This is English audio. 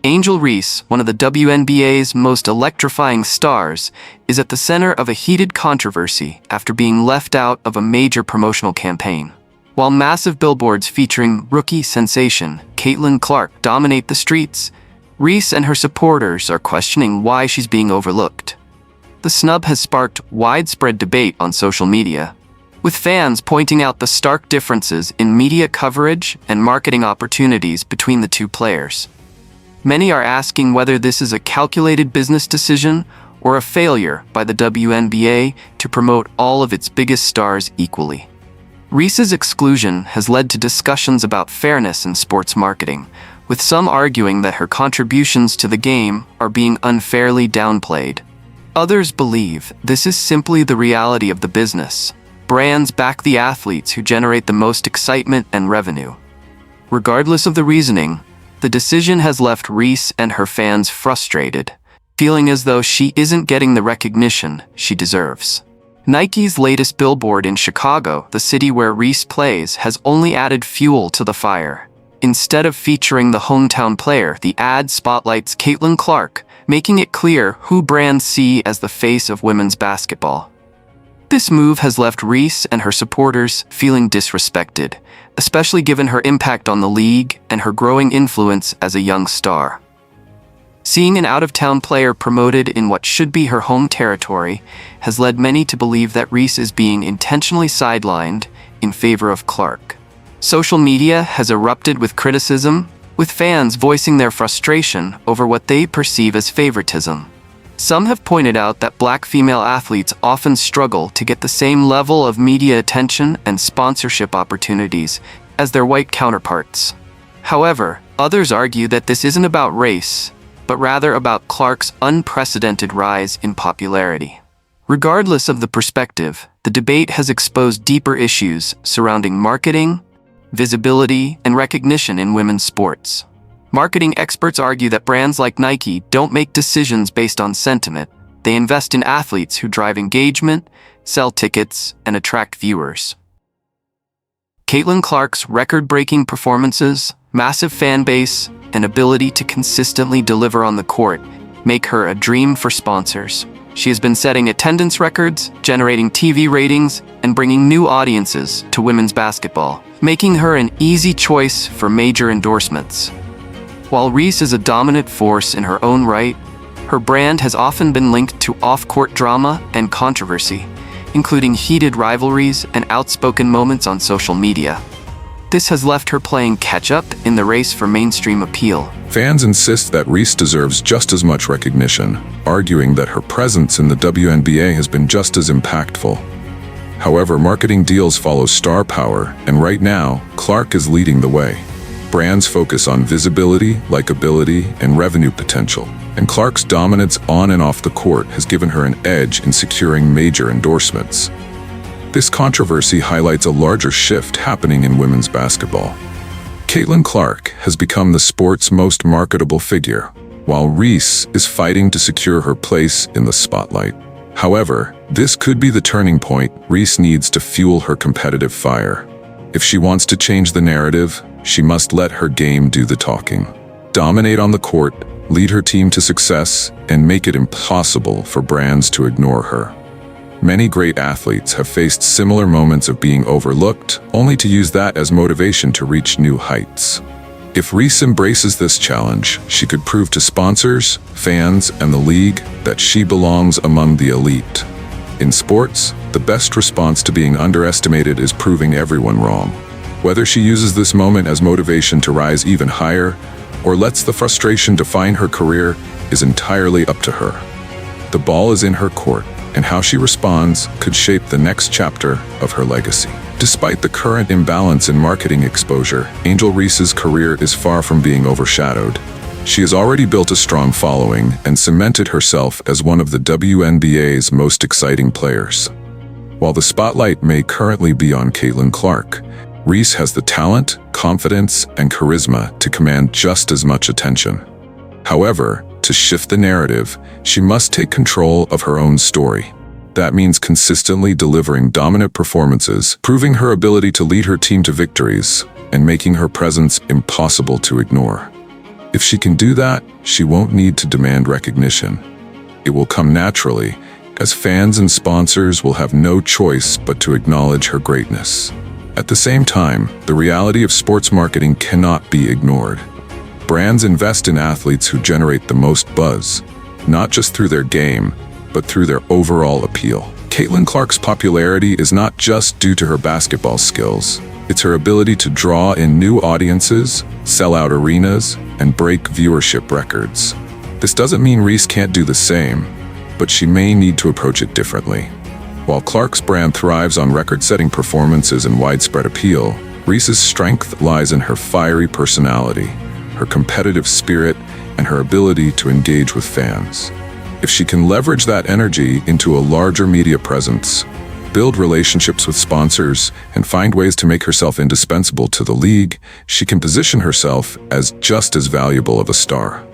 Angel Reese, one of the WNBA's most electrifying stars, is at the center of a heated controversy after being left out of a major promotional campaign. While massive billboards featuring rookie sensation Caitlin Clark dominate the streets, Reese and her supporters are questioning why she's being overlooked. The snub has sparked widespread debate on social media, with fans pointing out the stark differences in media coverage and marketing opportunities between the two players. Many are asking whether this is a calculated business decision or a failure by the WNBA to promote all of its biggest stars equally. Reese's exclusion has led to discussions about fairness in sports marketing, with some arguing that her contributions to the game are being unfairly downplayed. Others believe this is simply the reality of the business. Brands back the athletes who generate the most excitement and revenue. Regardless of the reasoning, the decision has left Reese and her fans frustrated, feeling as though she isn't getting the recognition she deserves. Nike's latest billboard in Chicago, the city where Reese plays, has only added fuel to the fire. Instead of featuring the hometown player, the ad spotlights Caitlin Clark, making it clear who brands see as the face of women's basketball. This move has left Reese and her supporters feeling disrespected, especially given her impact on the league and her growing influence as a young star. Seeing an out-of-town player promoted in what should be her home territory has led many to believe that Reese is being intentionally sidelined in favor of Clark. Social media has erupted with criticism, with fans voicing their frustration over what they perceive as favoritism. Some have pointed out that black female athletes often struggle to get the same level of media attention and sponsorship opportunities as their white counterparts. However, others argue that this isn't about race, but rather about Clark's unprecedented rise in popularity. Regardless of the perspective, the debate has exposed deeper issues surrounding marketing, visibility, and recognition in women's sports. Marketing experts argue that brands like Nike don't make decisions based on sentiment. They invest in athletes who drive engagement, sell tickets, and attract viewers. Caitlin Clark's record-breaking performances, massive fan base, and ability to consistently deliver on the court make her a dream for sponsors. She has been setting attendance records, generating TV ratings, and bringing new audiences to women's basketball, making her an easy choice for major endorsements. While Reese is a dominant force in her own right, her brand has often been linked to off-court drama and controversy, including heated rivalries and outspoken moments on social media. This has left her playing catch-up in the race for mainstream appeal. Fans insist that Reese deserves just as much recognition, arguing that her presence in the WNBA has been just as impactful. However, marketing deals follow star power, and right now, Clark is leading the way. Brands focus on visibility, likability, and revenue potential, and Clark's dominance on and off the court has given her an edge in securing major endorsements. This controversy highlights a larger shift happening in women's basketball. Caitlin Clark has become the sport's most marketable figure, while Reese is fighting to secure her place in the spotlight. However, this could be the turning point. Reese needs to fuel her competitive fire. If she wants to change the narrative, she must let her game do the talking. Dominate on the court, lead her team to success, and make it impossible for brands to ignore her. Many great athletes have faced similar moments of being overlooked, only to use that as motivation to reach new heights. If Reese embraces this challenge, she could prove to sponsors, fans, and the league that she belongs among the elite. In sports, the best response to being underestimated is proving everyone wrong. Whether she uses this moment as motivation to rise even higher, or lets the frustration define her career, is entirely up to her. The ball is in her court, and how she responds could shape the next chapter of her legacy. Despite the current imbalance in marketing exposure, Angel Reese's career is far from being overshadowed. She has already built a strong following and cemented herself as one of the WNBA's most exciting players. While the spotlight may currently be on Caitlin Clark, Reese has the talent, confidence, and charisma to command just as much attention. However, to shift the narrative, she must take control of her own story. That means consistently delivering dominant performances, proving her ability to lead her team to victories, and making her presence impossible to ignore. If she can do that, she won't need to demand recognition. It will come naturally, as fans and sponsors will have no choice but to acknowledge her greatness. At the same time, the reality of sports marketing cannot be ignored. Brands invest in athletes who generate the most buzz, not just through their game, but through their overall appeal. Caitlin Clark's popularity is not just due to her basketball skills. It's her ability to draw in new audiences, sell out arenas, and break viewership records. This doesn't mean Reese can't do the same, but she may need to approach it differently. While Clark's brand thrives on record-setting performances and widespread appeal, Reese's strength lies in her fiery personality, her competitive spirit, and her ability to engage with fans. If she can leverage that energy into a larger media presence, build relationships with sponsors, and find ways to make herself indispensable to the league, she can position herself as just as valuable of a star.